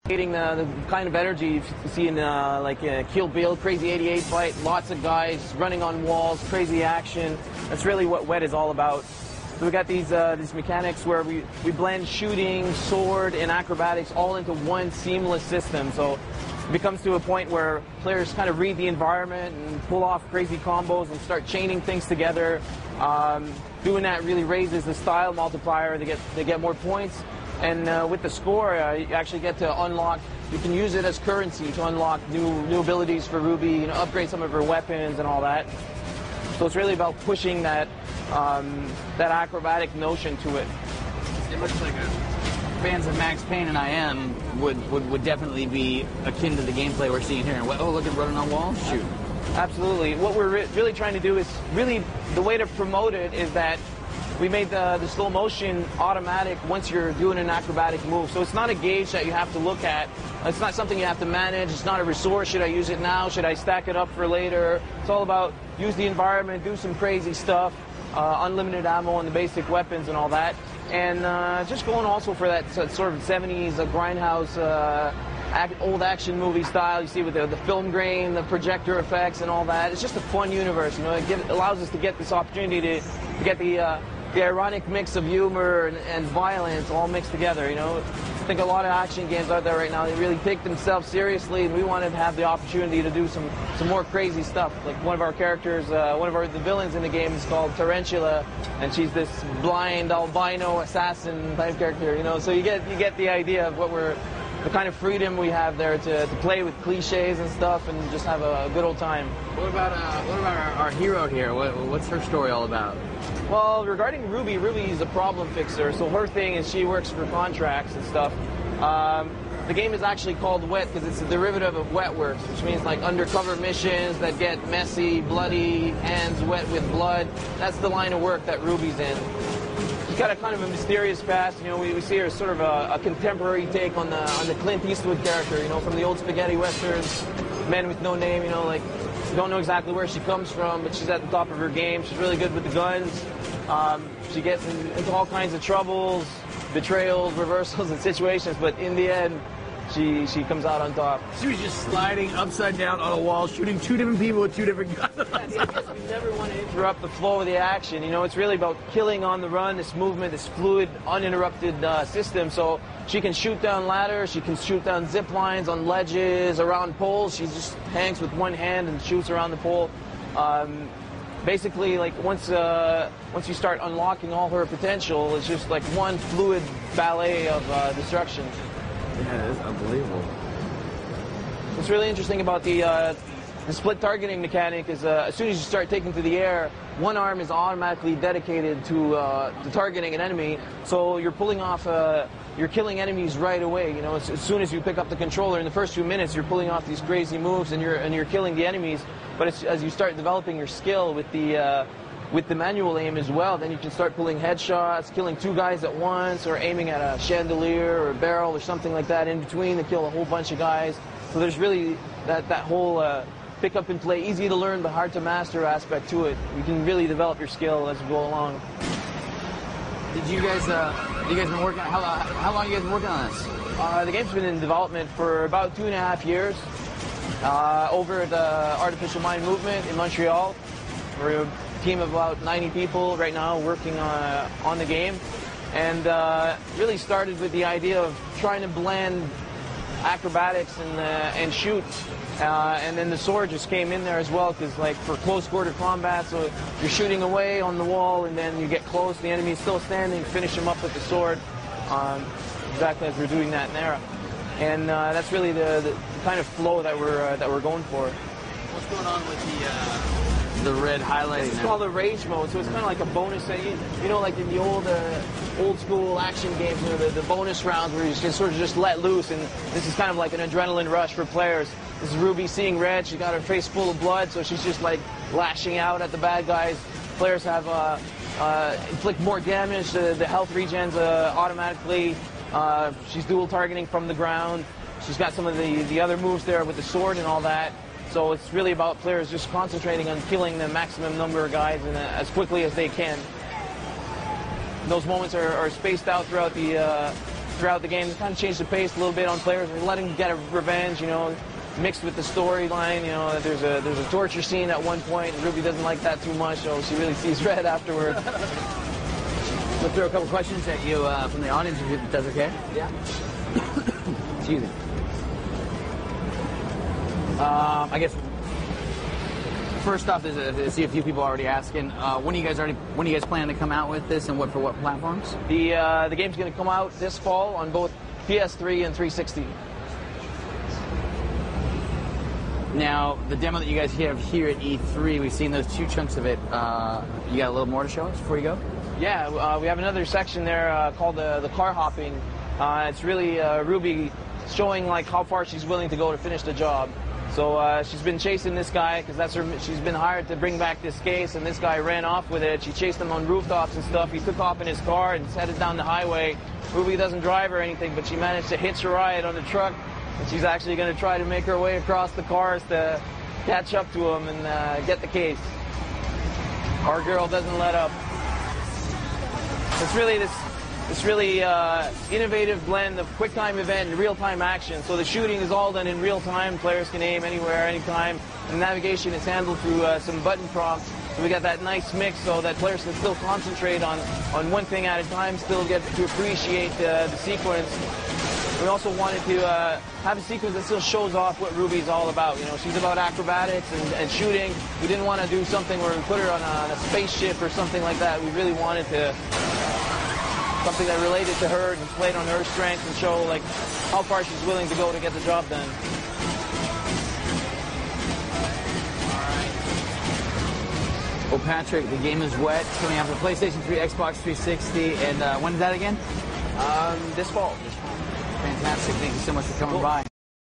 The kind of energy you see in Kill Bill, Crazy 88 fight, lots of guys running on walls, crazy action. That's really what Wet is all about. So we got these mechanics where we blend shooting, sword, and acrobatics all into one seamless system. So it becomes to a point where players kind of read the environment and pull off crazy combos and start chaining things together. Doing that really raises the style multiplier. They get more points. And with the score, you actually get to unlock, you can use it as currency to unlock new abilities for Ruby, upgrade some of her weapons and all that. So it's really about pushing that acrobatic notion to it. It looks like fans of Max Payne and I Am would definitely be akin to the gameplay we're seeing here. Oh, look at running on walls, shoot. Absolutely. What we're really trying to do is the way to promote it is that we made the slow motion automatic once you're doing an acrobatic move. So it's not a gauge that you have to look at. It's not something you have to manage. It's not a resource. Should I use it now? Should I stack it up for later? It's all about use the environment, do some crazy stuff, unlimited ammo and the basic weapons and all that. And just going also for that sort of 70s grindhouse old action movie style. You see with the film grain, the projector effects and all that. It's just a fun universe. It allows us to get this opportunity to get the ironic mix of humor and violence all mixed together. I think a lot of action games out there right now, they really take themselves seriously, and we wanted to have the opportunity to do some more crazy stuff. Like one of our characters, the villains in the game is called Tarantula, and she's this blind albino assassin type character. So you get the idea of the kind of freedom we have there to play with cliches and stuff and just have a good old time. What about our hero here? What's her story all about? Well, regarding Ruby, Ruby's a problem fixer. So her thing is she works for contracts and stuff. The game is actually called Wet because it's a derivative of Wet Works, which means like undercover missions that get messy, bloody, hands wet with blood. That's the line of work that Ruby's in. She's got a kind of a mysterious past. We see her as sort of a contemporary take on the Clint Eastwood character, from the old spaghetti westerns, Men with No Name, you don't know exactly where she comes from, but she's at the top of her game. She's really good with the guns. She gets into all kinds of troubles, betrayals, reversals, and situations, but in the end, she comes out on top. She was just sliding upside down on a wall, shooting two different people with two different guns. Yeah, we never want to interrupt the flow of the action. It's really about killing on the run, this movement, this fluid, uninterrupted system. So she can shoot down ladders, she can shoot down zip lines on ledges, around poles. She just hangs with one hand and shoots around the pole. Basically, once you start unlocking all her potential, it's just like one fluid ballet of destruction. Yeah, it is unbelievable. What's really interesting about the split targeting mechanic is as soon as you start taking to the air, one arm is automatically dedicated to targeting an enemy. So you're pulling off, you're killing enemies right away. As soon as you pick up the controller in the first few minutes, you're pulling off these crazy moves and you're killing the enemies. But as you start developing your skill with the manual aim as well, then you can start pulling headshots, killing two guys at once, or aiming at a chandelier or a barrel or something like that in between to kill a whole bunch of guys. So there's really that whole pick up and play, easy to learn but hard to master aspect to it. You can really develop your skill as you go along. Did you guys been working? How long have you guys been working on this? The game's been in development for about 2.5 years. Over at the Artificial Mind Movement in Montreal. We're a team of about 90 people right now working on the game, and really started with the idea of trying to blend acrobatics and shoot, and then the sword just came in there as well, because for close quarter combat, so you're shooting away on the wall and then you get close, the enemy's still standing, finish him up with the sword, exactly as we're doing that in there. And that's really the kind of flow that we're going for. What's going on with the red highlighting? It's called a rage mode, so it's kind of like a bonus. Like in the old school action games, the bonus rounds where you can sort of just let loose, and this is kind of like an adrenaline rush for players. This is Ruby seeing red. She got her face full of blood, so she's just lashing out at the bad guys. Players have inflict more damage. The health regens automatically. She's dual targeting from the ground. She's got some of the other moves there with the sword and all that. So it's really about players just concentrating on killing the maximum number of guys and as quickly as they can. Those moments are spaced out throughout the throughout the game to kind of change the pace a little bit on players and letting them get a revenge, you know, mixed with the storyline. You know, there's a torture scene at one point, and Ruby doesn't like that too much, so she really sees red afterwards. We'll throw a couple questions at you from the audience, if that's okay. Yeah. Excuse me. I guess first off, I see a few people already asking. When are you guys planning to come out with this, and for what platforms? The game's going to come out this fall on both PS3 and 360. Now, the demo that you guys have here at E3, we've seen those 2 chunks of it. You got a little more to show us before you go? Yeah, we have another section there called the car hopping. It's really Ruby showing like how far she's willing to go to finish the job. So she's been chasing this guy because she's been hired to bring back this case, and this guy ran off with it. She chased him on rooftops and stuff. He took off in his car and headed down the highway. Ruby doesn't drive or anything, but she managed to hitch a ride on the truck, and she's actually going to try to make her way across the cars to catch up to him and get the case. Our girl doesn't let up. It's really this really innovative blend of quick-time event and real-time action. So the shooting is all done in real time. Players can aim anywhere, anytime. And navigation is handled through some button prompts. So we got that nice mix so that players can still concentrate on one thing at a time, still get to appreciate the sequence. We also wanted to have a sequence that still shows off what Ruby's all about. You know, she's about acrobatics and shooting. We didn't want to do something where we put her on a spaceship or something like that. We really wanted to something that related to her and played on her strengths and show like how far she's willing to go to get the job done. Well, Patrick, the game is wet. Coming out for PlayStation 3, Xbox 360, and when is that again? This fall. Fantastic. Thank you so much for coming by.